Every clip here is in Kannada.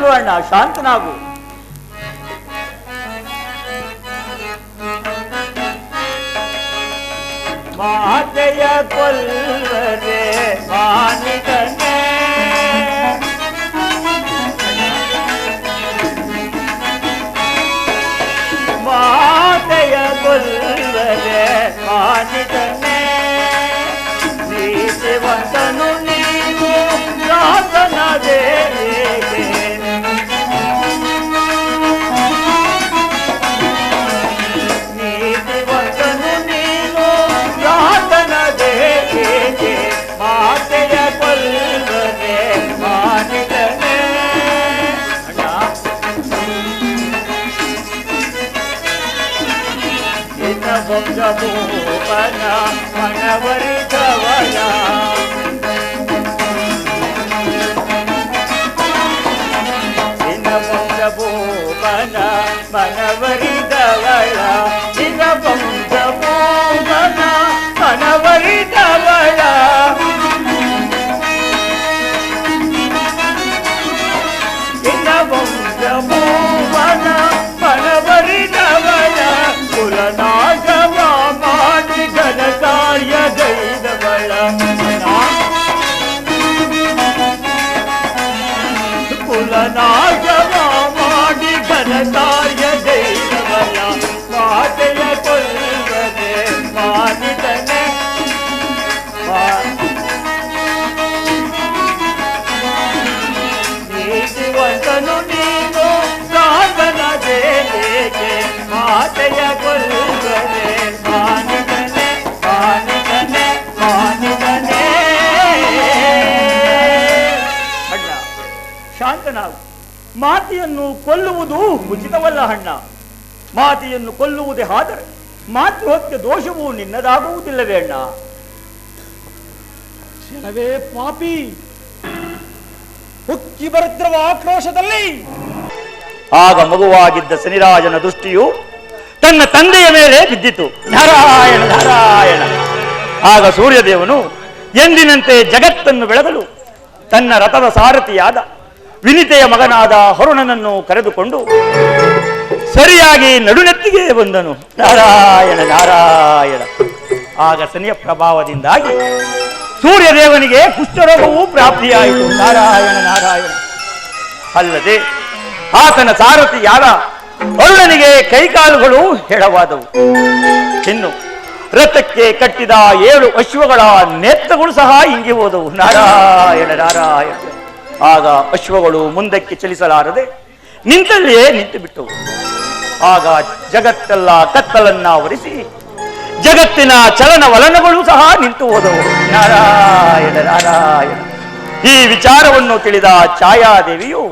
ಶಾಂತನಾಗು ಅಣ್ಣ, ಶಾಂತನಾಗು. ಮಾತೆಯ ಕೊಲ್ಲರೆ ಮಾನಿದನೆ, ಮಾತೆಯ ಕೊಲ್ಲರೆ ಮಾನಿದನೆ, ನೀತಿವಂತನು ನೀನು ರಾತನದೇ, ನೀತಿವಂತನು ನೀನು ರಾತನದೇ, ಮಾತೆಯ ಕೊಲ್ಲರೆ ಮಾನಿದನೆ. ವಂಶಭೂಪನ ಮನವರಿದವಳ, ನಿನ್ನ ವಂಶಭೂಪನ ಮನವರಿದವಳ, ನಿನ್ನ ವಂಶಭೂಪನ ಮನವರಿದವಳ, ನಿನ್ನ ವಂಶಭೂಪನ ಮನವರಿದವಳ, ಕುಲನಾಶವ ಮಾಡಿ ಘನ ಕಾರ್ಯ ಗೈದವಳ, ಕುಲನಾಶವ ಮಾಡಿ ಘನ ಕಾರ್ಯ ಗೈದವಳ, ಮಾತೆಯ ಕೊಲ್ಲರೆ ಮಾನಿದನೆ, ನೀತಿವಂತನು ನೀನು ಸಾಧನದೇ, ಮಾತೆಯ ಕೊಲ್ಲರೆ ಮಾನಿದನೆ, ಮಾನಿದನೆ, ಮಾನಿದನೆ. ಅಣ್ಣ ಶಾಂತನಾಗು. ಮಾತೆಯನ್ನು ಕೊಲ್ಲುವುದು ಉಚಿತವಲ್ಲ ಅಣ್ಣ. ಮಾತೆಯನ್ನು ಕೊಲ್ಲುವುದೇ ಆದರೆ ಮಾತೃಹತ್ಯೆ ದೋಷವು ನಿನ್ನದಾಗುವುದಿಲ್ಲವೇ ಅಣ್ಣ? ಕೆಲವೇ ಪಾಪಿ ಉಕ್ಕಿ ಬರುತ್ತಿರುವ ಆಕ್ರೋಶದಲ್ಲಿ ಆಗ ಮಗುವಾಗಿದ್ದ ಶನಿರಾಜನ ದೃಷ್ಟಿಯು ತನ್ನ ತಂದೆಯ ಮೇಲೆ ಬಿದ್ದಿತು. ನಾರಾಯಣ ನಾರಾಯಣ. ಆಗ ಸೂರ್ಯದೇವನು ಎಂದಿನಂತೆ ಜಗತ್ತನ್ನು ಬೆಳಗಲು ತನ್ನ ರಥದ ಸಾರಥಿಯಾದ ವಿನಿತೆಯ ಮಗನಾದ ಹರುಣನನ್ನು ಕರೆದುಕೊಂಡು ಸರಿಯಾಗಿ ನಡುನೆತ್ತಿಗೆ ಬಂದನು. ನಾರಾಯಣ ನಾರಾಯಣ. ಆಗ ಶನಿಯ ಪ್ರಭಾವದಿಂದಾಗಿ ಸೂರ್ಯದೇವನಿಗೆ ಕುಷ್ಠರೋಗವೂ ಪ್ರಾಪ್ತಿಯಾಯಿತು. ನಾರಾಯಣ ನಾರಾಯಣ. ಅಲ್ಲದೆ ಆತನ ಸಾರಥಿಯಾದ ಅರುಣನಿಗೆ ಕೈಕಾಲುಗಳು ಹೆಡವಾದವು. ಇನ್ನು ರಥಕ್ಕೆ ಕಟ್ಟಿದ 7 ಅಶ್ವಗಳ ನೇತ್ರಗಳು ಸಹ ಇಂಗಿ ಹೋದವು. ನಾರಾಯಣ ನಾರಾಯಣ. ಆಗ ಅಶ್ವಗಳು ಮುಂದಕ್ಕೆ ಚಲಿಸಲಾರದೆ ನಿಂತಲ್ಲಿಯೇ ನಿಂತು ಬಿಟ್ಟವು. ಆಗ ಜಗತ್ತೆಲ್ಲ ಕತ್ತಲನ್ನ ಆವರಿಸಿ ಜಗತ್ತಿನ ಚಲನವಲನಗಳು ಸಹ ನಿಂತು ಹೋದವು. ನಾರಾಯಣ ನಾರಾಯಣ. ಈ ವಿಚಾರವನ್ನು ತಿಳಿದ ಛಾಯಾದೇವಿಯು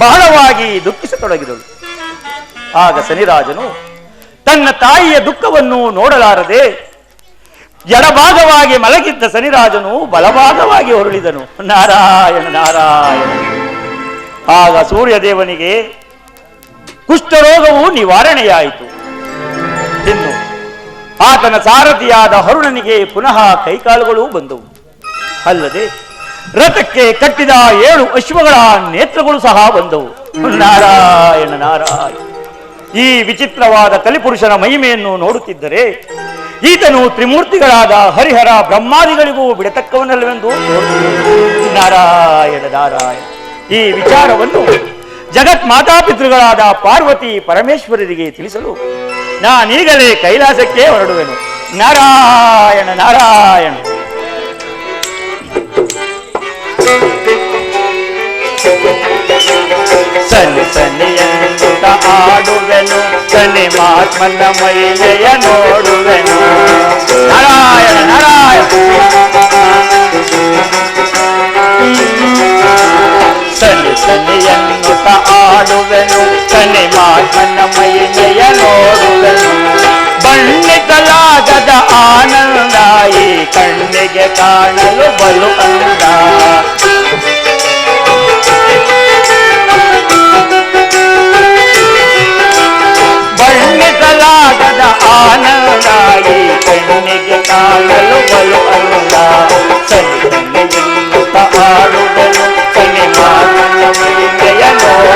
ಬಹಳವಾಗಿ ದುಃಖಿಸತೊಡಗಿದಳು. ಆಗ ಶನಿರಾಜನು ತನ್ನ ತಾಯಿಯ ದುಃಖವನ್ನು ನೋಡಲಾರದೆ ಎಡಭಾಗವಾಗಿ ಮಲಗಿದ್ದ ಶನಿರಾಜನು ಬಲಭಾಗವಾಗಿ ಹೊರಳಿದನು. ನಾರಾಯಣ ನಾರಾಯಣ. ಆಗ ಸೂರ್ಯದೇವನಿಗೆ ಕುಷ್ಠರೋಗವು ನಿವಾರಣೆಯಾಯಿತು. ಇನ್ನು ಆತನ ಸಾರಥಿಯಾದ ಹರುಣನಿಗೆ ಪುನಃ ಕೈಕಾಲುಗಳು ಬಂದವು. ಅಲ್ಲದೆ ರಥಕ್ಕೆ ಕಟ್ಟಿದ 7 ಅಶ್ವಗಳ ನೇತ್ರಗಳು ಸಹ ಬಂದವು. ನಾರಾಯಣ ನಾರಾಯಣ. ಈ ವಿಚಿತ್ರವಾದ ಕಲಿಪುರುಷನ ಮಹಿಮೆಯನ್ನು ನೋಡುತ್ತಿದ್ದರೆ ಈತನು ತ್ರಿಮೂರ್ತಿಗಳಾದ ಹರಿಹರ ಬ್ರಹ್ಮಾದಿಗಳಿಗೂ ಬಿಡತಕ್ಕವನಲ್ಲವೆಂದು ನಾರಾಯಣ ನಾರಾಯಣ. ಈ ವಿಚಾರವನ್ನು ಜಗತ್ ಮಾತಾಪಿತೃಗಳಾದ ಪಾರ್ವತಿ ಪರಮೇಶ್ವರರಿಗೆ ತಿಳಿಸಲು ನಾನೀಗಲೇ ಕೈಲಾಸಕ್ಕೆ ಹೊರಡುವೆನು. ನಾರಾಯಣ ನಾರಾಯಣ. ಸನಿ ಸನಿಯನ್ನುತ್ತ ಆಡುವೆನು, ಸನಿ ಮಾತ್ಮನ ಮೈಲೆಯ ನೋಡುವೆನು. ನಾರಾಯಣ ನಾರಾಯಣ. ಸನಿ ಸನಿಯನ್ನುತ್ತ ಆಡುವೆನು, ಸನಿ ಮಾತ್ಮನ ಮೈಲೆಯ ನೋಡುವೆನು. ಬಣ್ಣಿಸಲಾಗದ ಆನಂದ ಈ ಕಣ್ಣಿಗೆ ಕಾಣಲು ಬಲು ಅಂದ. ಬಣ್ಣಿಸಲಾಗದ ಆನಂದ ಈ ಕಣ್ಣಿಗೆ ಕಾಣಲು ಬಲು ಅಂದ. ಸನಿ ಸನಿಯನ್ನುತ್ತ ಆಡುವೆನು, ಸನಿ ಮಾತನ ಮೈಲೆಯ ನೋಡುವೆನು.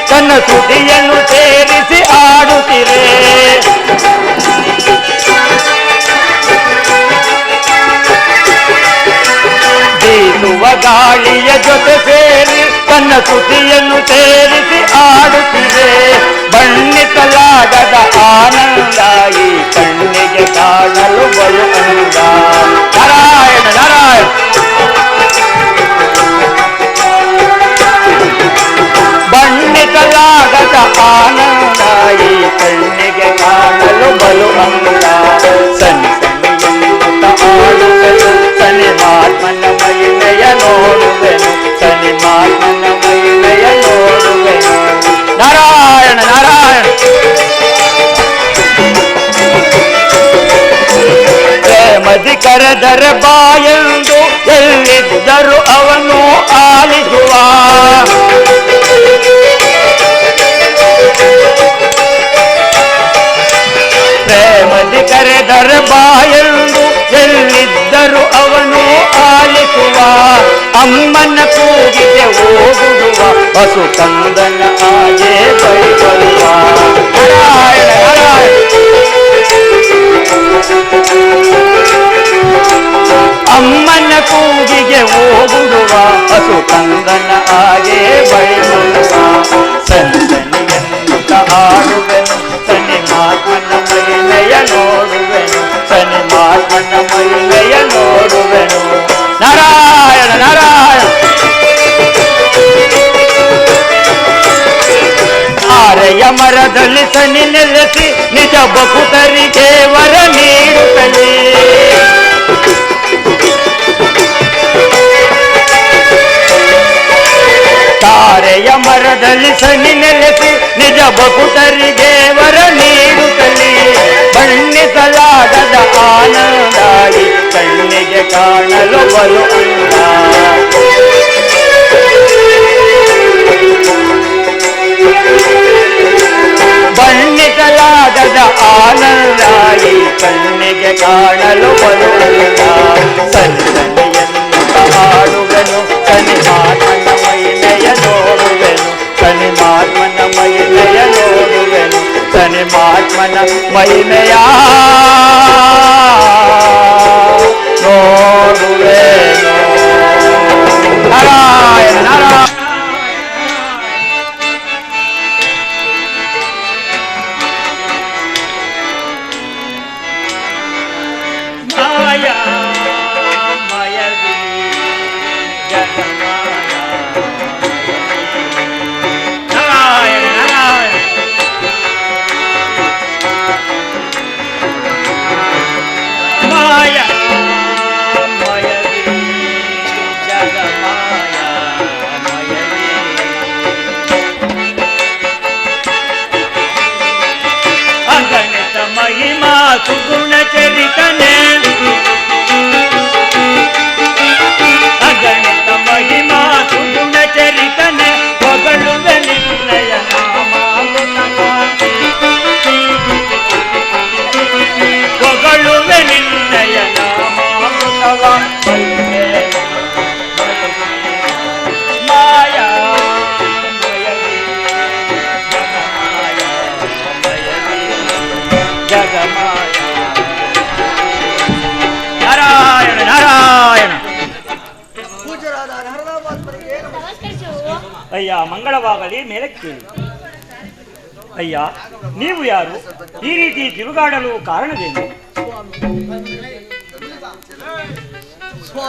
ತನ್ನ ಶ್ರುತಿಯನ್ನು ಸೇರಿಸಿ ಆಡುತ್ತಿರೆ. ಬೀಸುವ ಗಾಳಿಯ ಜೊತೆ ಸೇರಿ ತನ್ನ ಶ್ರುತಿಯನ್ನು ಸೇರಿಸಿ ಆಡುತ್ತಿದೆ. ಬಣ್ಣಿಸಲಾಗದ ಆನಂದ ಈ ಕಣ್ಣಿಗೆ ಕಾಣಲು ಬಲು ಅಂದ. ನಾರಾಯಣ ನಾರಾಯಣ. ಬಣ್ಣಿಸಲಾಗದ ಆನಂದ ಈ ಕಣ್ಣಿಗೆ ಕಾಣಲು ಬಲು ಅಂದ. ಸನಿ ಸನಿಯಂತ ಆಡುವೆನು ಸನಿ ಮಾತ್ಮನ ಮಹಿಮೆಯ ನೋಡುವೆನು. ಸನಿ ಮಾತ್ಮನ ಮಹಿಮೆಯ ನೋಡುವೆನು. ನಾರಾಯಣ ನಾರಾಯಣ. ಪ್ರೇಮದಿ ಕರೆದರ ಬಾಯೆಂದು ಎಲ್ಲಿದ್ದರು ಅವನು ಆಲಿಸುವ. ಪ್ರೇಮದಿ ಕರೆದರ ಬಾಯೆಂದು ಎಲ್ಲಿದ್ದರು ಅವನು ಆಲಿಸುವ. ಅಮ್ಮನ ಕೂಗಿಗೆ ಹೋಗುವ ಹಸು ಕಂದನ ಆಜೆ ಬೈಬರುವ. ನಾರಾಯಣ ನಾರಾಯಣ. ಅಮ್ಮನ ಕೂಗಿಗೆ ಹೋಗುವ ಹಸು ಕಂದನ ಆಗೆ ಬೈಬರುವ. ಸನಿಸನಿಯಂತ ಆಡುವೆನು ಸನಿ ಮಾತ್ಮನ ಮಹಿಮೆಯ ನೋಡುವೆನು. ಸನಿ ಮಾತ್ಮನ ಮಹಿಮೆಯ ನೋಡುವೆನು. ನಾರಾಯಣ ನಾರಾಯಣ. ಆರೆಯ ಮರದಲ್ಲಿ ಸನಿ ನೆಲೆಸಿ ನಿಜ ಬಕುತರಿಗೆ ವರ ನೀಡುತ್ತಲೇ. ತಾರೆಯ ಮರದಲ್ಲಿ ಸನಿ ನೆಲೆಸಿ ನಿಜ ಬಕುತರಿಗೆ ವರ ನೀಡುತ್ತಲೇ. ಬಣ್ಣಿಸಲಾಗದ ಆನಂದ ಈ ಕಣ್ಣಿಗೆ ಕಾಣಲು ಬಲು ಅಂದ. ಬಣ್ಣಿಸಲಾಗದ ಆನಂದ ಈ ಕಣ್ಣಿಗೆ ಕಾಣಲು ಬಲು ಅಂದ. ಸನಿ ಸನಿಯಂತ ಆಡುವೆನು ಸನಿ ಮಾತ್ಮನ ಮಹಿಮೆಯ ನೋಡುವೆನು. ಸನಿ ಮಾತ್ಮನ ಮಹಿಮೆಯ ನೋಡುವೆನು. ಸನಿ ಮಾತ್ಮನ ಮಹಿಮೆಯ ನೋಡುವೆನು. ನಾರಾಯಣ ನಾರಾಯಣ. महिमा सुगुण चरितने अगणित महिमा सुगुण चरितने ಹೊಗಳುವೆ ನಿನ್ನಯ ನಾಮಾಮೃತವ. ಹೊಗಳುವೆ ನಿನ್ನಯ ನಾಮಾಮೃತವ. ಮಾಯಾ ನಾರಾಯಣ ನಾರಾಯಣ. ಅಯ್ಯ ಮಂಗಳವಾಗಲಿ ಮೇಲಕ್ಕೆ. ಅಯ್ಯ ನೀವು ಯಾರು? ಈ ರೀತಿ ತಿರುಗಾಡಲು ಕಾರಣವೇನು?